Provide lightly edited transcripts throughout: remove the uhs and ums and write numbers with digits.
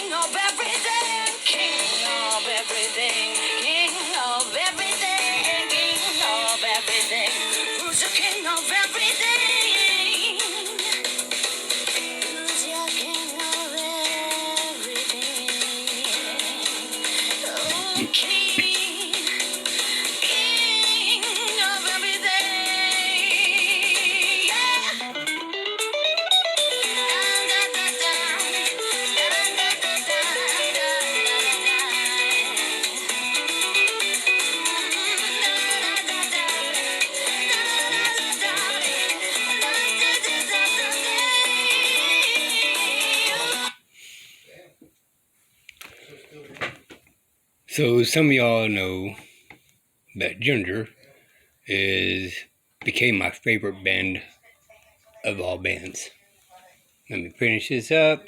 king of everything, king of everything, king of everything, king of everything. Who's the king of everything? Who's your king of everything? Oh, king, king of everything. Yeah. So some of y'all know that Ginger became my favorite band of all bands. Let me finish this up.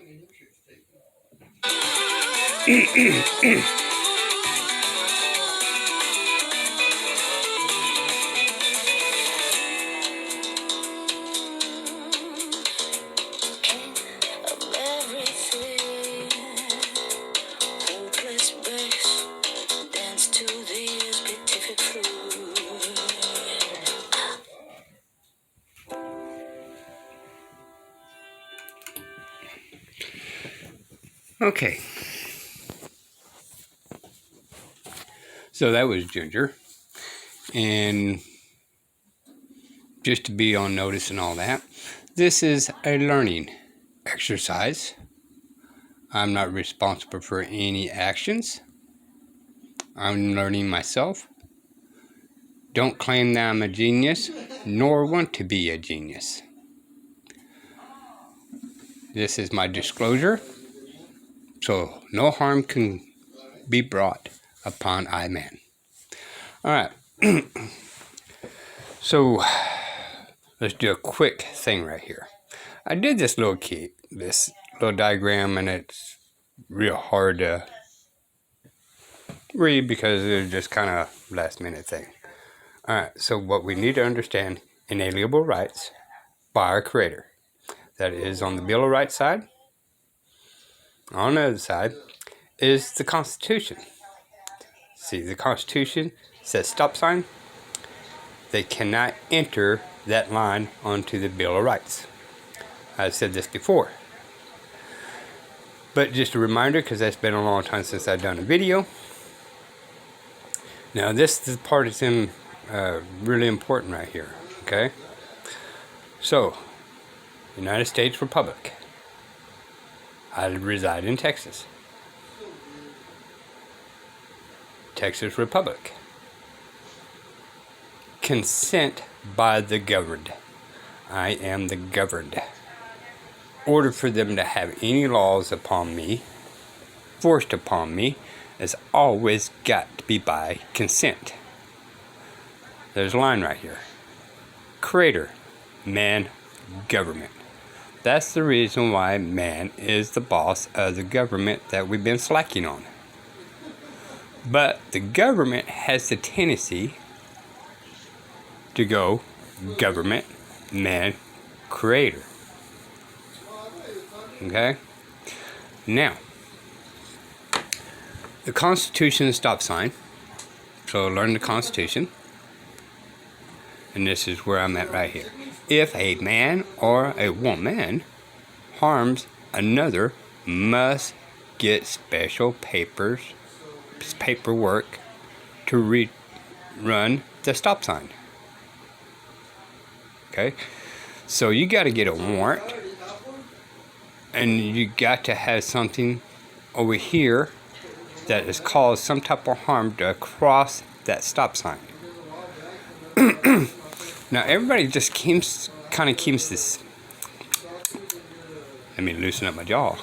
Okay. So that was Ginger. And just to be on notice and all that, this is a learning exercise. I'm not responsible for any actions. I'm learning myself. Don't claim that I'm a genius, nor want to be a genius. This is my disclosure, so no harm can be brought upon I man. Alright, so let's do a quick thing right here. I did this little diagram, and it's real hard to read because it's just kind of last minute thing. Alright, so what we need to understand: inalienable rights by our Creator. That is on the Bill of Rights side. On the other side is the Constitution. See, the Constitution says stop sign. They cannot enter that line onto the Bill of Rights. I've said this before. But just a reminder, because that's been a long time since I've done a video. Now this part is really important right here. Okay? So, United States Republic. I reside in Texas. Texas Republic. Consent by the governed. I am the governed. Order for them to have any laws upon me, forced upon me, has always got to be by consent. There's a line right here. Creator, man, government. That's the reason why man is the boss of the government that we've been slacking on. But the government has the tendency to go government, man, creator. Okay? Now, the Constitution is stop sign. So learn the Constitution. And this is where I'm at right here. If a man or a woman harms another, must get special paperwork to run the stop sign. Okay? So you got to get a warrant, and you got to have something over here that has caused some type of harm to cross that stop sign. Now everybody just keeps this. Let me loosen up my jaw.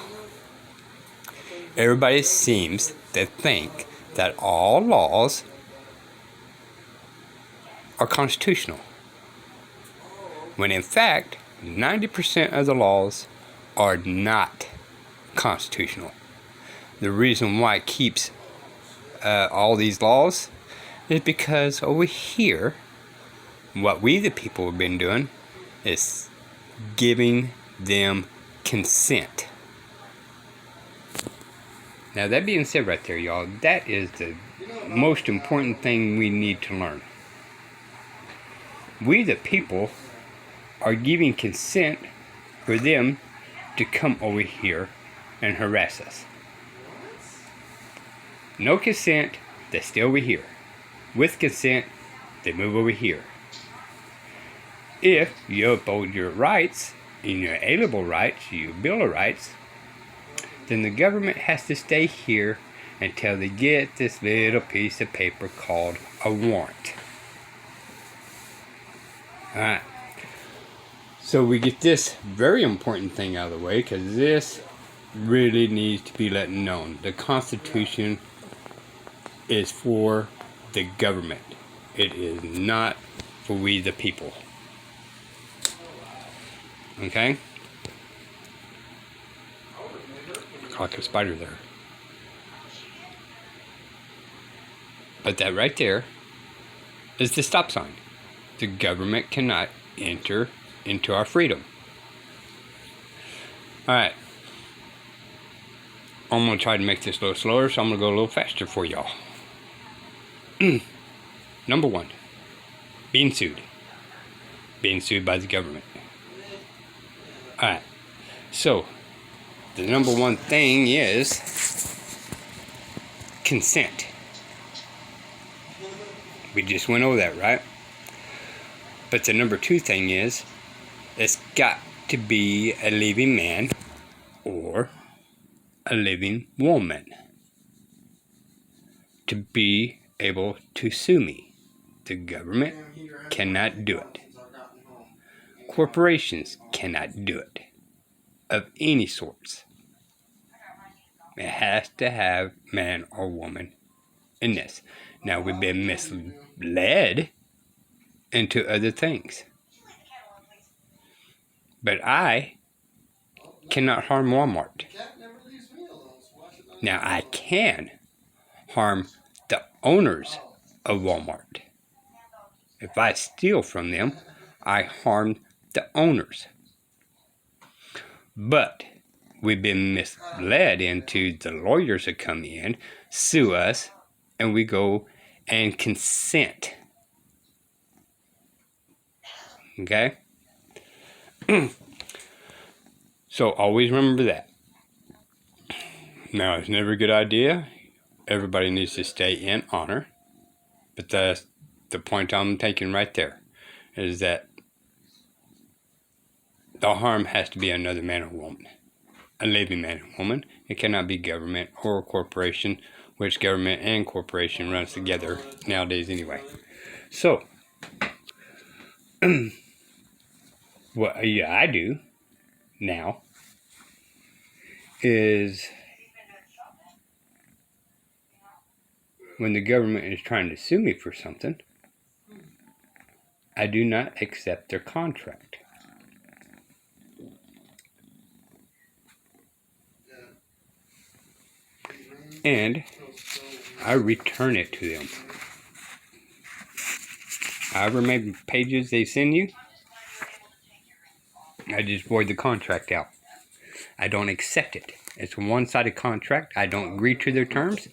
Everybody seems to think that all laws are constitutional, when in fact 90% of the laws are not constitutional. The reason why it keeps all these laws is because over here, what we the people have been doing is giving them consent. Now, that being said right there, y'all, that is the most important thing we need to learn. We, the people, are giving consent for them to come over here and harass us. No consent, they stay over here. With consent, they move over here. If you uphold your rights, in your alienable rights, your Bill of Rights, then the government has to stay here until they get this little piece of paper called a warrant. Alright. So we get this very important thing out of the way, because this really needs to be let known. The Constitution is for the government. It is not for we the people. Okay? Like a spider there. But that right there is the stop sign. The government cannot enter into our freedom. Alright. I'm going to try to make this a little slower, so I'm going to go a little faster for y'all. Number one, being sued. Being sued by the government. Alright. So, the number one thing is consent. We just went over that, right? But the number two thing is, it's got to be a living man or a living woman to be able to sue me. The government cannot do it. Corporations cannot do it. Of any sorts. It has to have man or woman in this. Now, we've been misled into other things. But I cannot harm Walmart. Now, I can harm the owners of Walmart. If I steal from them, I harm the owners. But we've been misled into the lawyers that come in, sue us, and we go and consent. Okay? So always remember that. Now, it's never a good idea. Everybody needs to stay in honor. But that's the point I'm taking right there, is that the harm has to be another man or woman. A living man or woman. It cannot be government or a corporation, which government and corporation runs together nowadays anyway. So, what I do now is, when the government is trying to sue me for something, I do not accept their contract. And I return it to them. However many pages they send you, I just void the contract out. I don't accept it. It's a one-sided contract. I don't agree to their terms,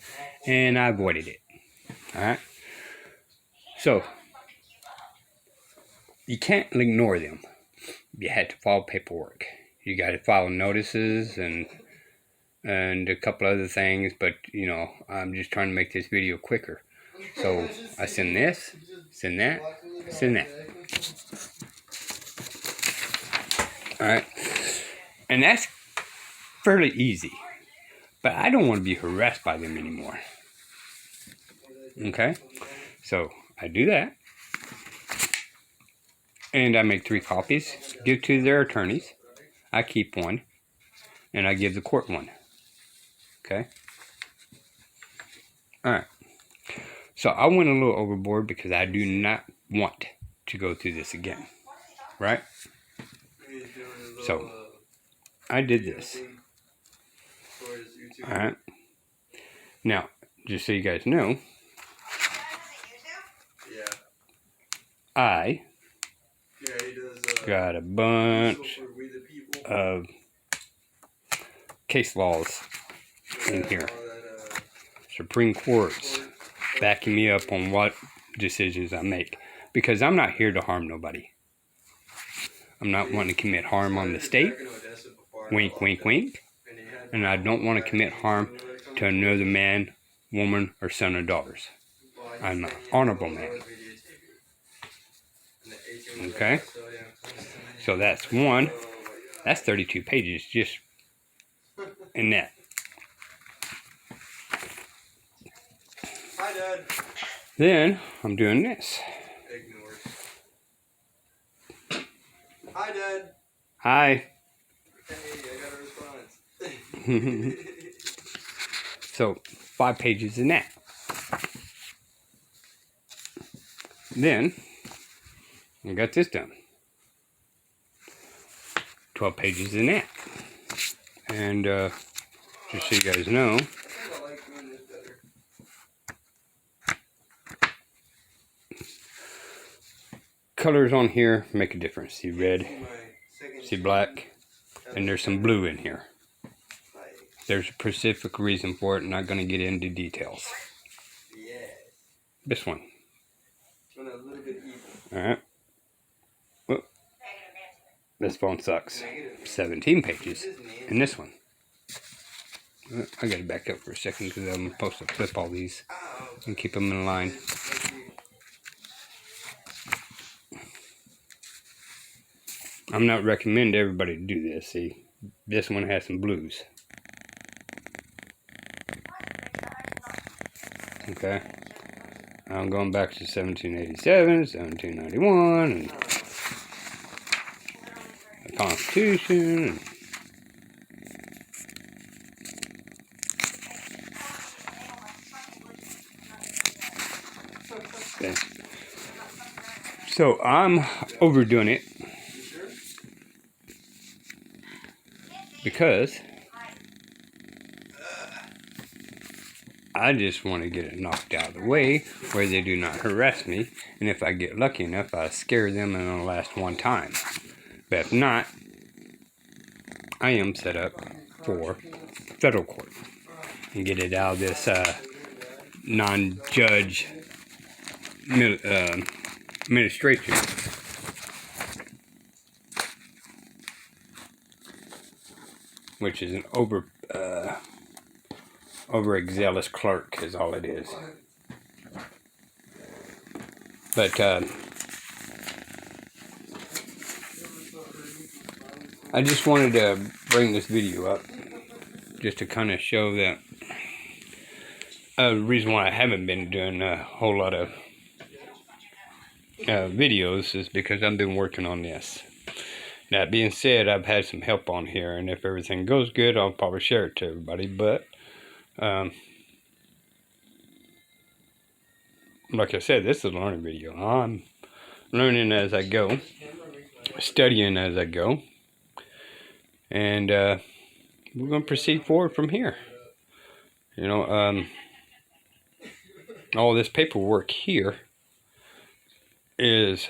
and I voided it. Alright? So, you can't ignore them. You had to file paperwork. You got to file notices and a couple other things, but you know, I'm just trying to make this video quicker. So I send this, send that, send that. Alright, and that's fairly easy, but I don't want to be harassed by them anymore. Okay, so I do that, and I make 3 copies, give to their attorneys. I keep one, and I give the court one. Okay. Alright. So I went a little overboard because I do not want to go through this again. Right? So I did this. Alright. Now, just so you guys know, I got a bunch of case laws in here. Supreme Court's backing me up on what decisions I make. Because I'm not here to harm nobody. I'm not wanting to commit harm on the state. Wink, wink, wink. And I don't want to commit harm to another man, woman, or son or daughters. I'm an honorable man. Okay? So that's one. That's 32 pages just in that. Hi, Dad. Then I'm doing this. Ignored. Hi, Dad. Hi. Hey, I got a response. So 5 pages in that. Then I got this done. 12 pages in that. And just so you guys know, I like doing this better. colors on here make a difference. See red, My second see black, and there's some blue in here. like, There's a specific reason for it. I'm not going to get into details. yeah. This one. And a little bit evil. Alright. Whoop. This phone sucks. Negative. 17 pages in this one. I gotta back up for a second because I'm supposed to flip all these Ow. and keep them in line. I'm not recommending everybody to do this. See, this one has some blues. Okay. I'm going back to 1787, 1791, and the Constitution. And okay. So I'm overdoing it because I just want to get it knocked out of the way where they do not harass me, and if I get lucky enough, I scare them and it'll last one time. But if not, I am set up for federal court and get it out of this non-judge administration. Which is an overzealous clerk is all it is. But I just wanted to bring this video up just to kind of show that the reason why I haven't been doing a whole lot of videos is because I've been working on this. That being said, I've had some help on here, and if everything goes good, I'll probably share it to everybody. But like I said, this is a learning video. I'm learning as I go, studying as I go, and we're going to proceed forward from here. You know, all this paperwork here is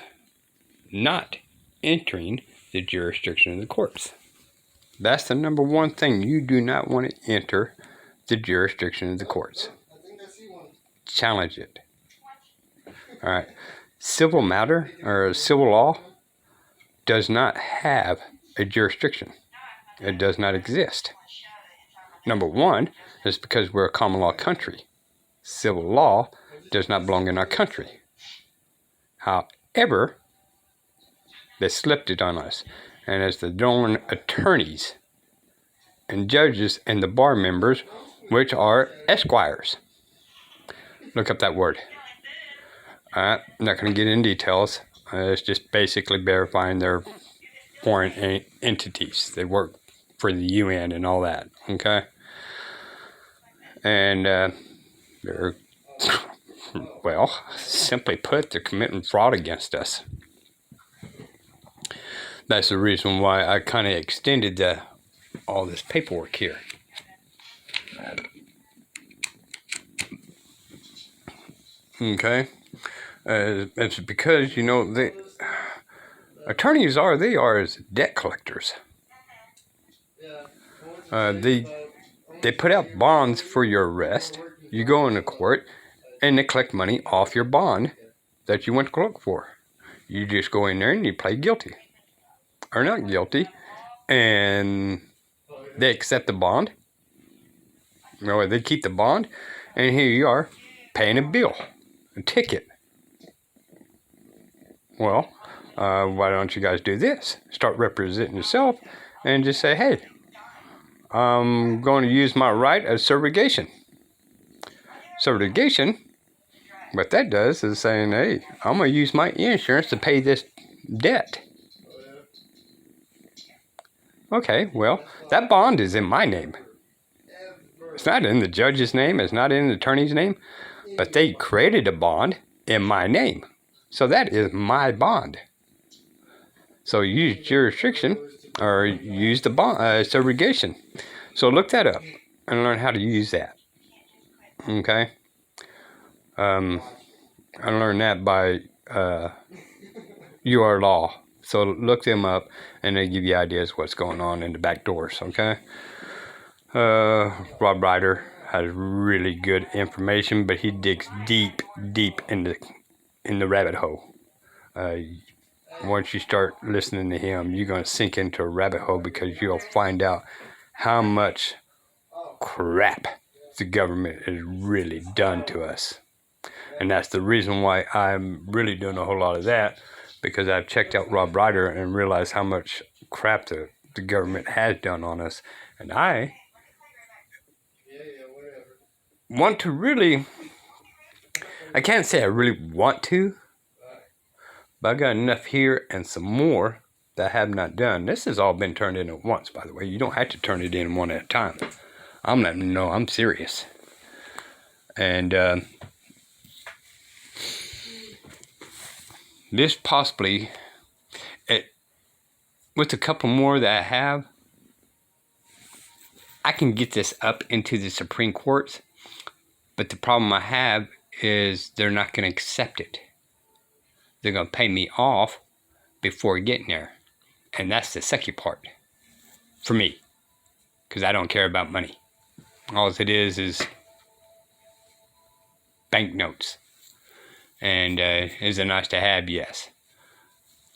not entering the jurisdiction of the courts. That's the number one thing. You do not want to enter the jurisdiction of the courts. Challenge it. All right. Civil matter or civil law does not have a jurisdiction. It does not exist. Number one is because we're a common law country. Civil law does not belong in our country. However, they slipped it on us. And as the darn attorneys and judges and the bar members, which are esquires. Look up that word. I'm not going to get into details. It's just basically verifying their foreign entities. They work for the UN and all that. Okay? And they're, well, simply put, they're committing fraud against us. That's the reason why I kind of extended all this paperwork here. Okay? It's because, you know, the attorneys they are as debt collectors. They put out bonds for your arrest, You go into court and they collect money off your bond that you went to look for. You just go in there and you play guilty. Or not guilty. And they accept the bond. Or they keep the bond. And here you are paying a bill. A ticket. Well, why don't you guys do this? Start representing yourself and just say, hey, I'm going to use my right of subrogation. Subrogation, what that does is saying, hey, I'm going to use my insurance to pay this debt. Okay, well, that bond is in my name. It's not in the judge's name. It's not in the attorney's name. But they created a bond in my name. So that is my bond. So use jurisdiction or use the bond subrogation. So look that up and learn how to use that. Okay. I learned that by UR Law. So look them up and they give you ideas what's going on in the back doors. Okay. Rob Ryder has really good information, but he digs deep in the rabbit hole. Once you start listening to him, you're going to sink into a rabbit hole because you'll find out how much crap the government has really done to us. And that's the reason why I'm really doing a whole lot of that, because I've checked out Rob Ryder and realized how much crap the government has done on us. And I want to really, I can't say I really want to, but I got enough here and some more that I have not done. This has all been turned in at once, by the way. You don't have to turn it in one at a time. I'm letting you know I'm serious. And this possibly, with a couple more that I have, I can get this up into the Supreme Courts. But the problem I have is they're not going to accept it. They're going to pay me off before getting there. And that's the sucky part for me, because I don't care about money. All it is banknotes. And is it nice to have? Yes.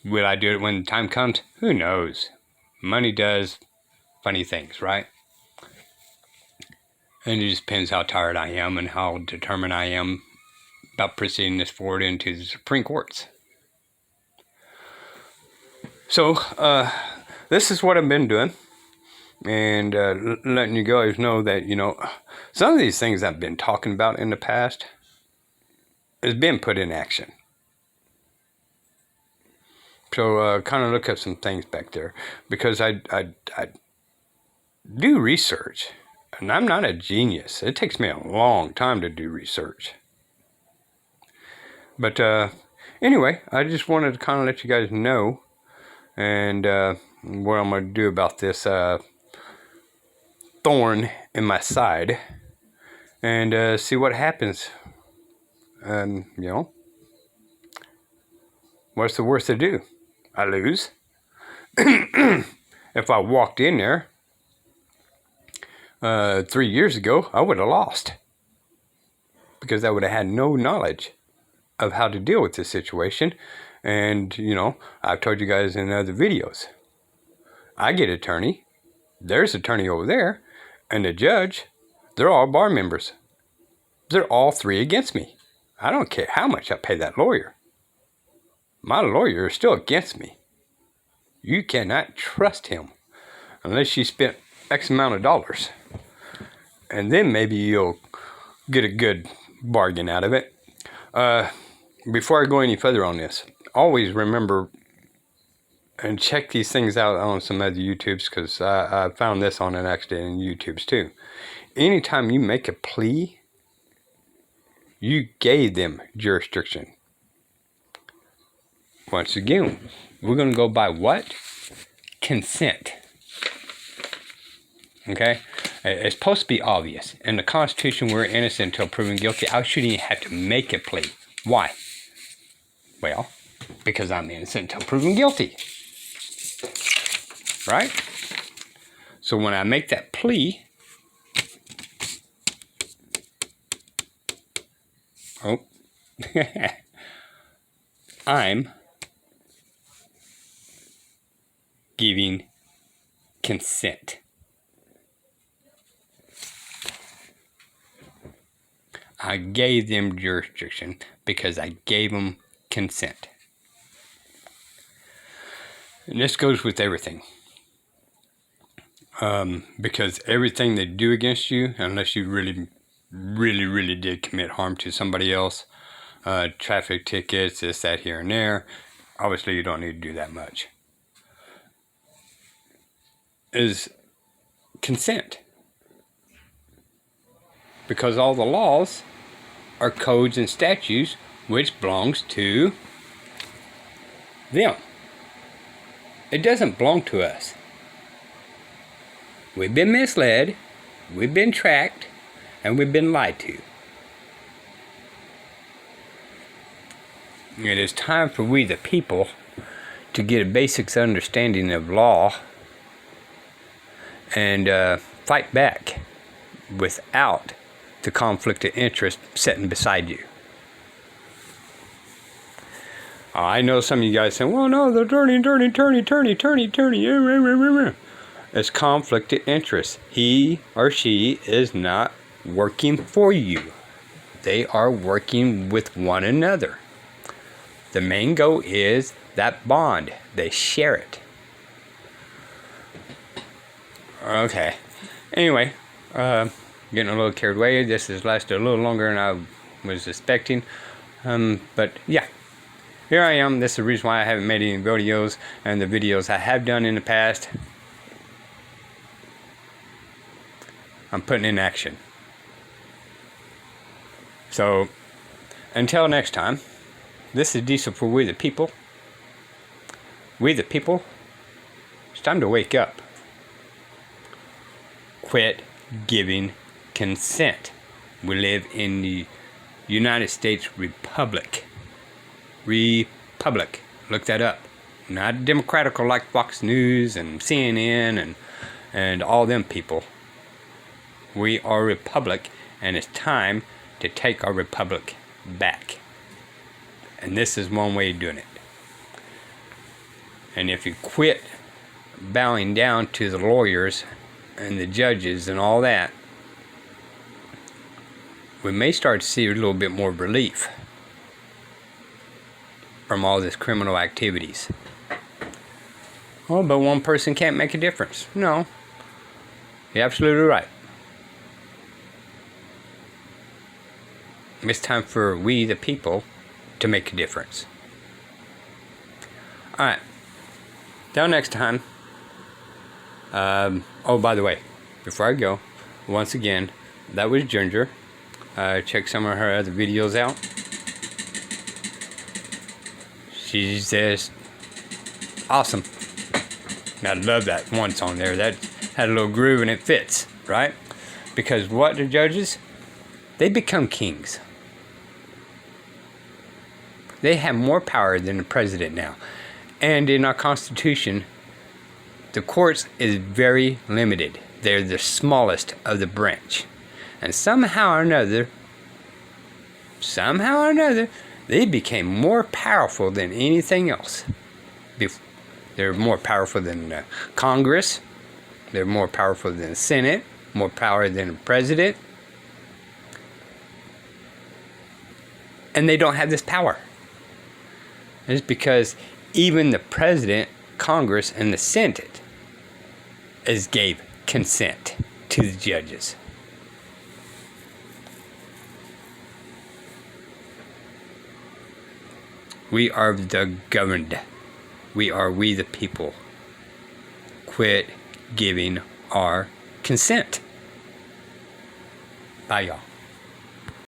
Will I do it when the time comes? Who knows? Money does funny things, right? And it just depends how tired I am and how determined I am about proceeding this forward into the Supreme Courts. So, this is what I've been doing. And letting you guys know that, some of these things I've been talking about in the past has been put in action. So, kind of look at some things back there. Because I do research. And I'm not a genius. It takes me a long time to do research. But anyway, I just wanted to kind of let you guys know and what I'm going to do about this thorn in my side and see what happens. And, what's the worst to do? I lose. If I walked in there 3 years ago, I would have lost. Because I would have had no knowledge of how to deal with this situation. And, I've told you guys in other videos. I get attorney. There's attorney over there. And the judge, they're all bar members. They're all three against me. I don't care how much I pay that lawyer. My lawyer is still against me. You cannot trust him unless you spent X amount of dollars. And then maybe you'll get a good bargain out of it. Before I go any further on this, always remember and check these things out on some other YouTubes, because I found this on an accident in YouTubes too. Anytime you make a plea, you gave them jurisdiction. Once again, we're going to go by what? Consent. Okay? It's supposed to be obvious. In the Constitution, we're innocent until proven guilty. I shouldn't even have to make a plea. Why? Well, because I'm innocent until proven guilty. Right? So when I make that plea, Oh. I'm giving consent. I gave them jurisdiction because I gave them consent. And this goes with everything. Because everything they do against you, unless you really did commit harm to somebody else, traffic tickets, this, that, here, and there, obviously you don't need to do that much, is consent. Because all the laws are codes and statutes which belongs to them. It doesn't belong to us. We've been misled, we've been tracked, and we've been lied to. It is time for we the people to get a basic understanding of law and fight back without the conflict of interest sitting beside you. I know some of you guys saying, well, no, the attorney. It's conflict of interest. He or she is not working for you. They are working with one another. The main goal is that bond. They share it. Okay. Anyway, getting a little carried away. This has lasted a little longer than I was expecting. But yeah, here I am. This is the reason why I haven't made any videos, and the videos I have done in the past, I'm putting in action. So, until next time, this is Diesel for We the People. We the people, it's time to wake up. Quit giving consent. We live in the United States Republic. Republic. Look that up. Not democratical like Fox News and CNN and all them people. We are a republic, and it's time to take our republic back. And this is one way of doing it. And if you quit bowing down to the lawyers and the judges and all that, we may start to see a little bit more relief from all this criminal activities. Oh, but one person can't make a difference. No, you're absolutely right. It's time for we the people to make a difference. Alright, till next time. Oh, by the way, before I go, once again, that was Ginger. Check some of her other videos out. She's just awesome. I love that one song there. That had a little groove and it fits, right? Because what the judges, they become kings. They have more power than the president now. And in our Constitution, the courts is very limited. They're the smallest of the branch. And somehow or another, they became more powerful than anything else. They're more powerful than Congress. They're more powerful than the Senate. More power than the president. And they don't have this power. It's because even the president, Congress, and the Senate gave consent to the judges. We are the governed. We are we the people. Quit giving our consent. Bye, y'all.